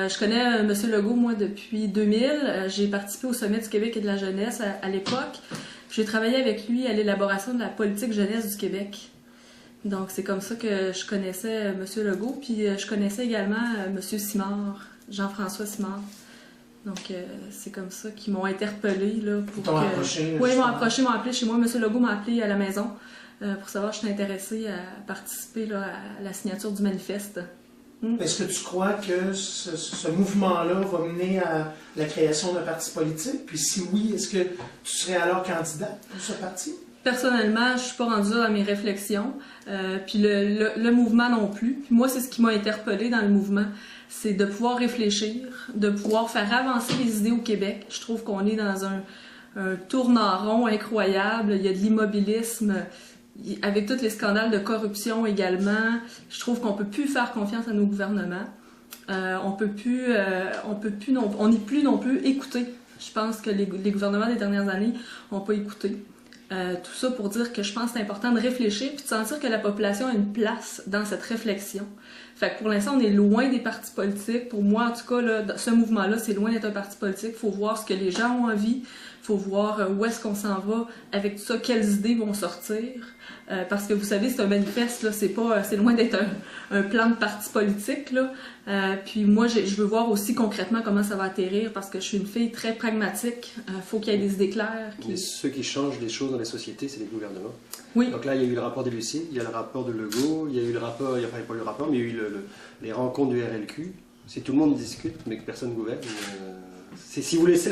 Je connais M. Legault, moi, depuis 2000. J'ai participé au Sommet du Québec et de la jeunesse à l'époque. J'ai travaillé avec lui à l'élaboration de la politique jeunesse du Québec. Donc, c'est comme ça que je connaissais M. Legault. Puis, je connaissais également M. Simard, Jean-François Simard. Donc, c'est comme ça qu'ils m'ont interpellé là, pour que... approché, oui, ils m'ont approché, m'ont appelé chez moi. M. Legault m'a appelé à la maison pour savoir si je suis intéressée à participer là, à la signature du manifeste. Est-ce que tu crois que ce mouvement-là va mener à la création d'un parti politique? Puis si oui, est-ce que tu serais alors candidat pour ce parti? Personnellement, je suis pas rendue là dans mes réflexions, puis le mouvement non plus. Puis moi, c'est ce qui m'a interpellée dans le mouvement, c'est de pouvoir réfléchir, de pouvoir faire avancer les idées au Québec. Je trouve qu'on est dans un tournant rond incroyable. Il y a de l'immobilisme, avec tous les scandales de corruption également. Je trouve qu'on peut plus faire confiance à nos gouvernements. On n'est plus non plus écouté. Je pense que les gouvernements des dernières années n'ont pas écouté. Tout ça pour dire que je pense que c'est important de réfléchir puis de sentir que la population a une place dans cette réflexion. Fait que pour l'instant, on est loin des partis politiques. Pour moi, en tout cas, là, ce mouvement-là, c'est loin d'être un parti politique. Il faut voir ce que les gens ont envie. Il faut voir où est-ce qu'on s'en va avec tout ça, quelles idées vont sortir. Parce que vous savez, c'est un manifeste, là, c'est loin d'être un plan de parti politique, là. Puis moi, je veux voir aussi concrètement comment ça va atterrir parce que je suis une fille très pragmatique. Faut qu'il y ait des idées claires. Mais ceux qui changent les choses dans les sociétés, c'est les gouvernements. Oui. Donc là, il y a eu le rapport des Lucie, il y a le rapport de Legault, il y a eu le rapport, enfin pas le rapport, mais il y a eu les rencontres du RLQ. Si tout le monde discute, mais que personne ne gouverne. Si vous laissez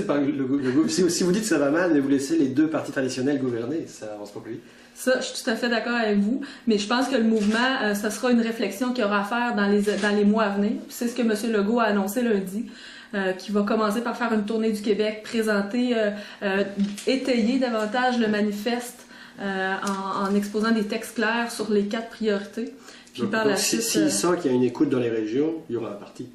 si vous dites que ça va mal, mais vous laissez les deux partis traditionnels gouverner, ça avance pas plus vite. Ça, je suis tout à fait d'accord avec vous, mais je pense que le mouvement, ça sera une réflexion qu'il y aura à faire dans les mois à venir. C'est ce que M. Legault a annoncé lundi, qui va commencer par faire une tournée du Québec, présenter, étayer davantage le manifeste en exposant des textes clairs sur les 4 priorités. Puis donc, par la suite, s'il sent qu'il y a une écoute dans les régions, il y aura un parti.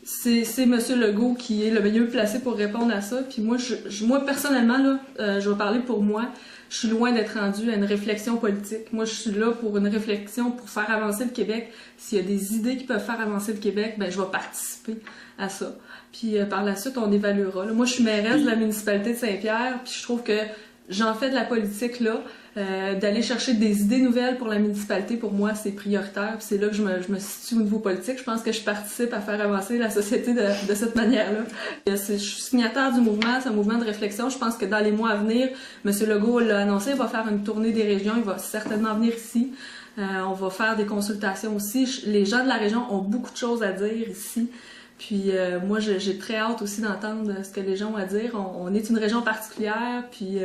C'est M. Legault qui est le mieux placé pour répondre à ça. Puis moi personnellement, là, je vais parler pour moi, je suis loin d'être rendue à une réflexion politique. Moi, je suis là pour une réflexion pour faire avancer le Québec. S'il y a des idées qui peuvent faire avancer le Québec, ben je vais participer à ça. Puis par la suite, on évaluera. Là, moi, je suis mairesse de la municipalité de Saint-Pierre, puis je trouve que j'en fais de la politique là. D'aller chercher des idées nouvelles pour la municipalité, pour moi, c'est prioritaire. C'est là que je me situe au niveau politique. Je pense que je participe à faire avancer la société de cette manière-là. Je suis signataire du mouvement, c'est un mouvement de réflexion. Je pense que dans les mois à venir, M. Legault l'a annoncé, il va faire une tournée des régions, il va certainement venir ici. On va faire des consultations aussi. Les gens de la région ont beaucoup de choses à dire ici. Puis moi, j'ai très hâte aussi d'entendre ce que les gens ont à dire. On est une région particulière, puis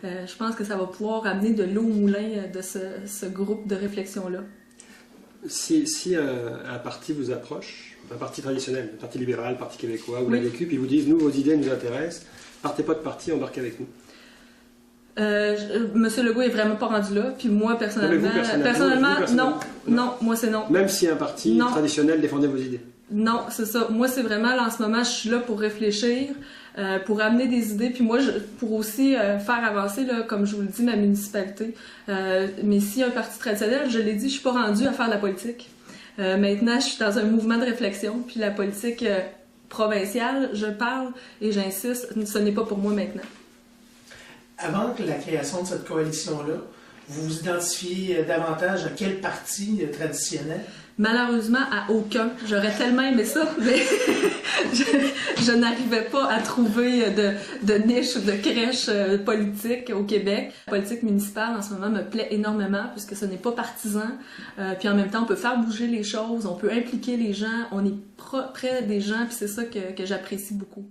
je pense que ça va pouvoir amener de l'eau au moulin de ce groupe de réflexion-là. Si un parti vous approche, un parti traditionnel, un parti libéral, un parti québécois, vous l'avez vécu, puis ils vous disent « nous, vos idées nous intéressent, partez pas de parti, embarquez avec nous ». Monsieur Legault est vraiment pas rendu là, puis moi personnellement, non, moi c'est non. Même si un parti traditionnel défendait vos idées. Non, c'est ça. Moi, c'est vraiment, là, en ce moment, je suis là pour réfléchir, pour amener des idées, puis moi, pour aussi faire avancer, là, comme je vous le dis, ma municipalité. Mais si un parti traditionnel, je l'ai dit, je suis pas rendue à faire de la politique. Maintenant, je suis dans un mouvement de réflexion, puis la politique provinciale, je parle et j'insiste, ce n'est pas pour moi maintenant. Avant la création de cette coalition-là, vous vous identifiez davantage à quel parti traditionnel? Malheureusement, à aucun. J'aurais tellement aimé ça, mais je n'arrivais pas à trouver de niche ou de crèche politique au Québec. La politique municipale, en ce moment, me plaît énormément puisque ce n'est pas partisan. Puis en même temps, on peut faire bouger les choses, on peut impliquer les gens, on est près des gens, puis c'est ça que j'apprécie beaucoup.